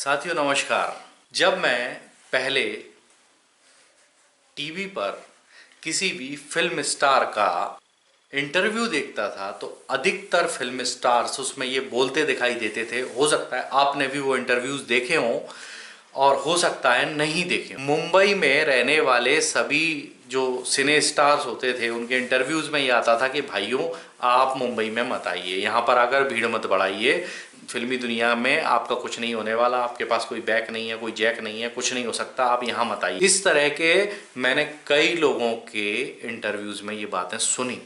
साथियों नमस्कार। जब मैं पहले टीवी पर किसी भी फिल्म स्टार का इंटरव्यू देखता था तो अधिकतर फिल्म स्टार्स उसमें ये बोलते दिखाई देते थे। हो सकता है आपने भी वो इंटरव्यूज देखे हों और हो सकता है नहीं देखे हों। मुंबई में रहने वाले सभी जो सिने स्टार्स होते थे उनके इंटरव्यूज में ये आता था कि भाइयों आप मुंबई में मत आइए, यहाँ पर आकर भीड़ मत बढ़ाइए, फिल्मी दुनिया में आपका कुछ नहीं होने वाला, आपके पास कोई बैक नहीं है, कोई जैक नहीं है, कुछ नहीं हो सकता, आप यहाँ मत आइए। इस तरह के मैंने कई लोगों के इंटरव्यूज में ये बातें सुनी।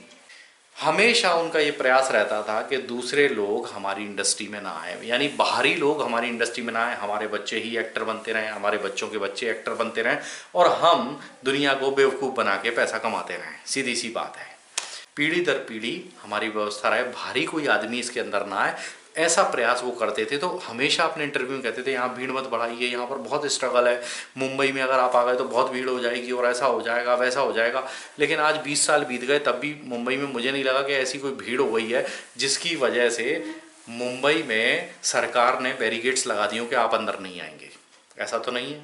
हमेशा उनका ये प्रयास रहता था कि दूसरे लोग हमारी इंडस्ट्री में ना आए, यानी बाहरी लोग हमारी इंडस्ट्री में ना आए, हमारे बच्चे ही एक्टर बनते रहें, हमारे बच्चों के बच्चे एक्टर बनते रहें और हम दुनिया को बेवकूफ़ बना के पैसा कमाते रहें। सीधी सी बात है, पीढ़ी दर पीढ़ी हमारी व्यवस्था रहे, बाहरी कोई आदमी इसके अंदर ना आए, ऐसा प्रयास वो करते थे। तो हमेशा अपने इंटरव्यू में कहते थे यहाँ भीड़ मत बढ़ाइए, यहाँ पर बहुत स्ट्रगल है, मुंबई में अगर आप आ गए तो बहुत भीड़ हो जाएगी और ऐसा हो जाएगा वैसा हो जाएगा। लेकिन आज 20 साल बीत गए तब भी मुंबई में मुझे नहीं लगा कि ऐसी कोई भीड़ हो गई है जिसकी वजह से मुंबई में सरकार ने बैरिकेड्स लगा दिए कि आप अंदर नहीं आएंगे। ऐसा तो नहीं है।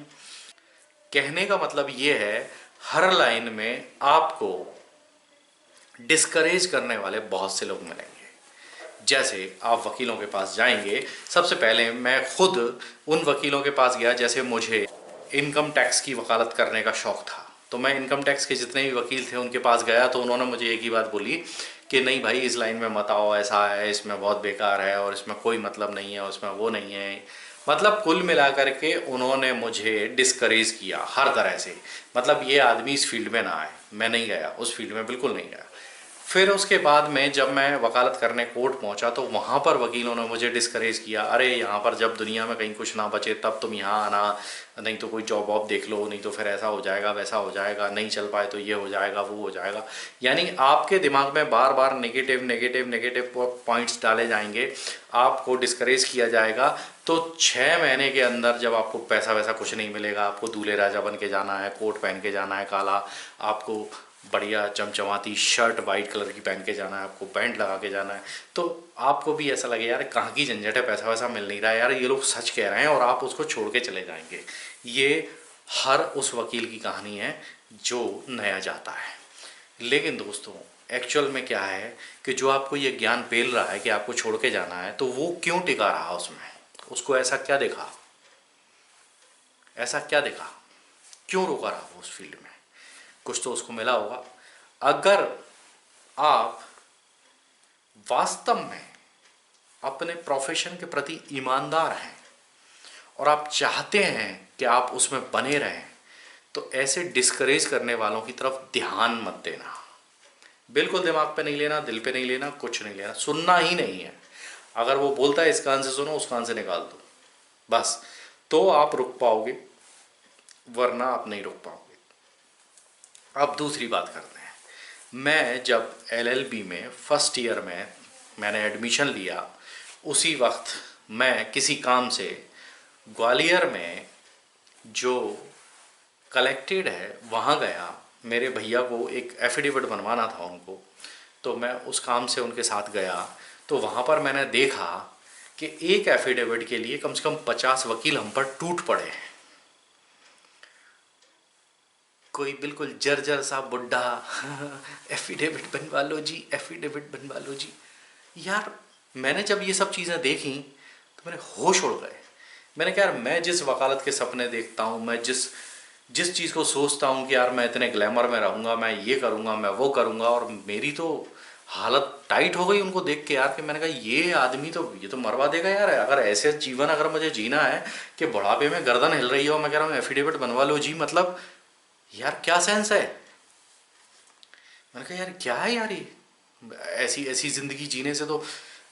कहने का मतलब ये है, हर लाइन में आपको डिस्करेज करने वाले बहुत से लोग मिलेंगे। जैसे आप वकीलों के पास जाएंगे, सबसे पहले मैं खुद उन वकीलों के पास गया, जैसे मुझे इनकम टैक्स की वकालत करने का शौक़ था, तो मैं इनकम टैक्स के जितने भी वकील थे उनके पास गया तो उन्होंने मुझे एक ही बात बोली कि नहीं भाई इस लाइन में मत आओ, ऐसा है, इसमें बहुत बेकार है और इसमें कोई मतलब नहीं है, उसमें वो नहीं है। मतलब कुल मिलाकर के उन्होंने मुझे डिस्करेज किया हर तरह से। मतलब ये आदमी इस फील्ड में ना आए। मैं नहीं गया उस फील्ड में, बिल्कुल नहीं गया। फिर उसके बाद में जब मैं वकालत करने कोर्ट पहुंचा तो वहाँ पर वकीलों ने मुझे डिस्करेज किया, अरे यहाँ पर जब दुनिया में कहीं कुछ ना बचे तब तुम यहाँ आना, नहीं तो कोई जॉब वॉब देख लो, नहीं तो फिर ऐसा हो जाएगा वैसा हो जाएगा, नहीं चल पाए तो ये हो जाएगा वो हो जाएगा। यानी आपके दिमाग में बार बार नेगेटिव नेगेटिव नेगेटिव पॉइंट्स डाले जाएंगे, आपको डिस्करेज किया जाएगा। तो 6 महीने के अंदर जब आपको पैसा वैसा कुछ नहीं मिलेगा, आपको दूल्हे राजा बन के जाना है, कोट पहन के जाना है काला, आपको बढ़िया चमचमाती शर्ट वाइट कलर की पहन के जाना है, आपको पैंट लगा के जाना है, तो आपको भी ऐसा लगे यार कहाँ की झंझट है, पैसा वैसा मिल नहीं रहा है, यार ये लोग सच कह रहे हैं, और आप उसको छोड़ के चले जाएंगे। ये हर उस वकील की कहानी है जो नया जाता है। लेकिन दोस्तों एक्चुअल में क्या है कि जो आपको ये ज्ञान पेल रहा है कि आपको छोड़ के जाना है, तो वो क्यों टिका रहा उसमें? उसको ऐसा क्या देखा, ऐसा क्या देखा, क्यों रोका रहा वो उस फील्ड में? कुछ तो उसको मिला होगा। अगर आप वास्तव में अपने प्रोफेशन के प्रति ईमानदार हैं और आप चाहते हैं कि आप उसमें बने रहें, तो ऐसे डिस्करेज करने वालों की तरफ ध्यान मत देना। बिल्कुल दिमाग पे नहीं लेना, दिल पे नहीं लेना, कुछ नहीं लेना, सुनना ही नहीं है। अगर वो बोलता है इस कान से सुनो, उस कान से निकाल दो, बस। तो आप रुक पाओगे, वरना आप नहीं रुक पाओगे। अब दूसरी बात करते हैं। मैं जब एलएलबी में फर्स्ट ईयर में मैंने एडमिशन लिया, उसी वक्त मैं किसी काम से ग्वालियर में जो कलेक्टेड है वहाँ गया। मेरे भैया को एक एफिडेविट बनवाना था उनको, तो मैं उस काम से उनके साथ गया। तो वहाँ पर मैंने देखा कि एक एफिडेविट के लिए कम से कम 50 वकील हम पर टूट पड़े हैं। कोई बिल्कुल जर्जर सा बुढ़ा एफिडेविट बनवा लो जी, एफिडेविट बनवा लो जी। यार मैंने जब ये सब चीज़ें देखी तो मेरे होश उड़ गए। मैंने कहा यार मैं जिस वकालत के सपने देखता हूँ, मैं जिस चीज़ को सोचता हूँ कि यार मैं इतने ग्लैमर में रहूँगा, मैं ये करूँगा, मैं वो करूँगा, और मेरी तो हालत टाइट हो गई उनको देख के यार, कि मैंने कहा ये आदमी तो ये तो मरवा देगा यार। अगर ऐसे जीवन अगर मुझे जीना है कि बुढ़ापे में गर्दन हिल रही है और मैं कह रहा हूँ एफिडेविट बनवा लो जी, मतलब यार क्या सेंस है? मैंने कहा यार क्या है यार, ये ऐसी ऐसी ज़िंदगी जीने से तो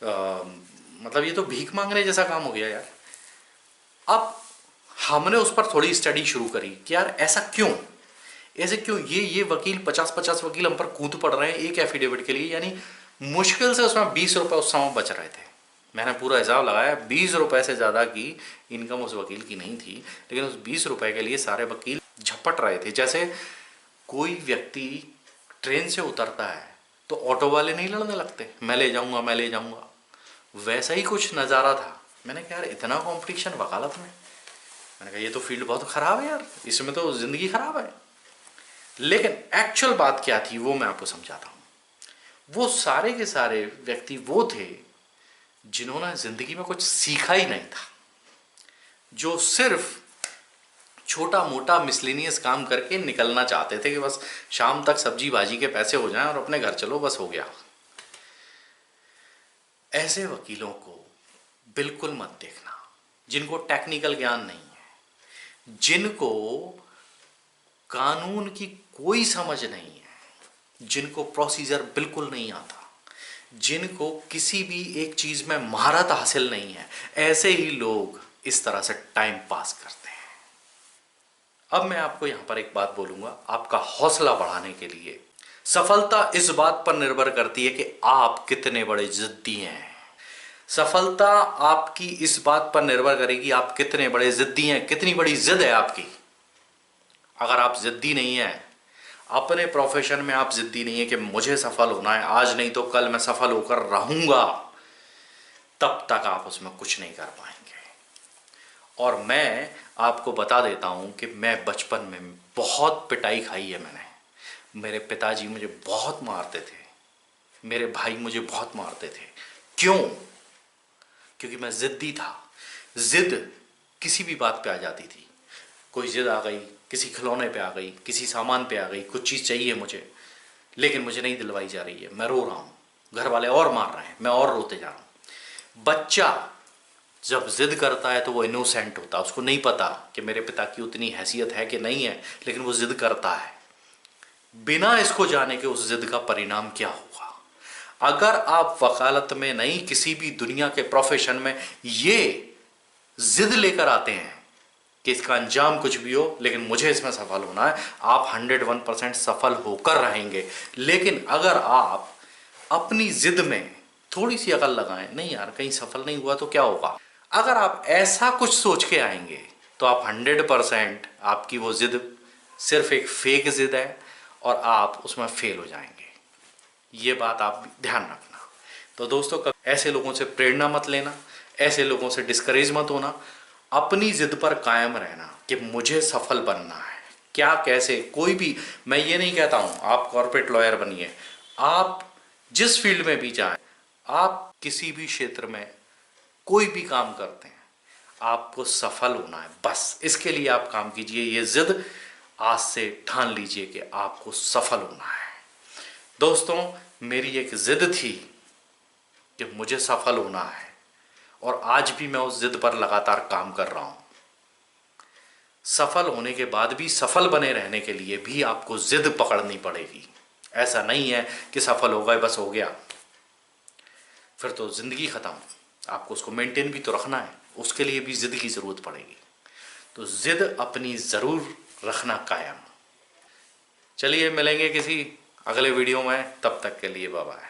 मतलब ये तो भीख मांगने जैसा काम हो गया यार। अब हमने उस पर थोड़ी स्टडी शुरू करी कि यार ऐसा क्यों, ऐसे क्यों ये वकील 50-50 वकील हम पर कूद पड़ रहे हैं एक एफिडेविट के लिए। यानी मुश्किल से उसमें 20 रुपये उस समय बच रहे थे। मैंने पूरा हिसाब लगाया, 20 रुपये से ज़्यादा की इनकम उस वकील की नहीं थी, लेकिन उस 20 रुपये के लिए सारे वकील झपट रहे थे। जैसे कोई व्यक्ति ट्रेन से उतरता है तो ऑटो वाले नहीं लड़ने लगते, मैं ले जाऊंगा मैं ले जाऊंगा, वैसा ही कुछ नज़ारा था। मैंने कहा यार इतना कंपटीशन वकालत में, मैंने कहा ये तो फील्ड बहुत ख़राब है यार, इसमें तो ज़िंदगी ख़राब है। लेकिन एक्चुअल बात क्या थी वो मैं आपको समझाता हूँ। वो सारे के सारे व्यक्ति वो थे जिन्होंने ज़िंदगी में कुछ सीखा ही नहीं था, जो सिर्फ छोटा मोटा मिसलिनियस काम करके निकलना चाहते थे कि बस शाम तक सब्जी भाजी के पैसे हो जाएं और अपने घर चलो, बस हो गया। ऐसे वकीलों को बिल्कुल मत देखना, जिनको टेक्निकल ज्ञान नहीं है, जिनको कानून की कोई समझ नहीं है, जिनको प्रोसीजर बिल्कुल नहीं आता, जिनको किसी भी एक चीज में महारत हासिल नहीं है, ऐसे ही लोग इस तरह से टाइम पास करते हैं। अब मैं आपको यहां पर एक बात बोलूंगा आपका हौसला बढ़ाने के लिए। सफलता इस बात पर निर्भर करती है कि आप कितने बड़े जिद्दी हैं। सफलता आपकी इस बात पर निर्भर करेगी आप कितने बड़े जिद्दी हैं, कितनी बड़ी जिद है आपकी। अगर आप जिद्दी नहीं हैं, अपने प्रोफेशन में आप जिद्दी नहीं है कि मुझे सफल होना है, आज नहीं तो कल मैं सफल होकर रहूंगा, तब तक आप उसमें कुछ नहीं कर पाएंगे। और मैं आपको बता देता हूं कि मैं बचपन में बहुत पिटाई खाई है मैंने। मेरे पिताजी मुझे बहुत मारते थे, मेरे भाई मुझे बहुत मारते थे। क्यों? क्योंकि मैं जिद्दी था। जिद किसी भी बात पे आ जाती थी। कोई जिद आ गई, किसी खिलौने पे आ गई, किसी सामान पे आ गई, कुछ चीज़ चाहिए मुझे, लेकिन मुझे नहीं दिलवाई जा रही है, मैं रो रहा हूँ, घर वाले और मार रहे हैं, मैं और रोते जा रहा हूँ। बच्चा जब जिद करता है तो वो इनोसेंट होता है, उसको नहीं पता कि मेरे पिता की उतनी हैसियत है कि नहीं है, लेकिन वो जिद करता है बिना इसको जाने के उस जिद का परिणाम क्या होगा। अगर आप वकालत में नहीं, किसी भी दुनिया के प्रोफेशन में ये जिद लेकर आते हैं कि इसका अंजाम कुछ भी हो लेकिन मुझे इसमें सफल होना है, आप 101% सफल होकर रहेंगे। लेकिन अगर आप अपनी जिद में थोड़ी सी अकल लगाएं, नहीं यार कहीं सफल नहीं हुआ तो क्या होगा, अगर आप ऐसा कुछ सोच के आएंगे तो आप 100% आपकी वो जिद सिर्फ एक फेक जिद है और आप उसमें फेल हो जाएंगे। ये बात आप ध्यान रखना। तो दोस्तों, ऐसे लोगों से प्रेरणा मत लेना, ऐसे लोगों से डिस्करेज मत होना, अपनी जिद पर कायम रहना कि मुझे सफल बनना है। क्या, कैसे, कोई भी, मैं ये नहीं कहता हूं आप कॉर्पोरेट लॉयर बनिए, आप जिस फील्ड में भी जाएं, आप किसी भी क्षेत्र में कोई भी काम करते हैं, आपको सफल होना है, बस इसके लिए आप काम कीजिए। ये जिद आज से ठान लीजिए कि आपको सफल होना है। दोस्तों, मेरी एक जिद थी कि मुझे सफल होना है और आज भी मैं उस जिद पर लगातार काम कर रहा हूं। सफल होने के बाद भी सफल बने रहने के लिए भी आपको जिद पकड़नी पड़ेगी। ऐसा नहीं है कि सफल हो गए बस हो गया, फिर तो जिंदगी खत्म। आपको उसको मेंटेन भी तो रखना है, उसके लिए भी जिद की जरूरत पड़ेगी। तो जिद अपनी जरूर रखना कायम। चलिए मिलेंगे किसी अगले वीडियो में, तब तक के लिए बाय बाय।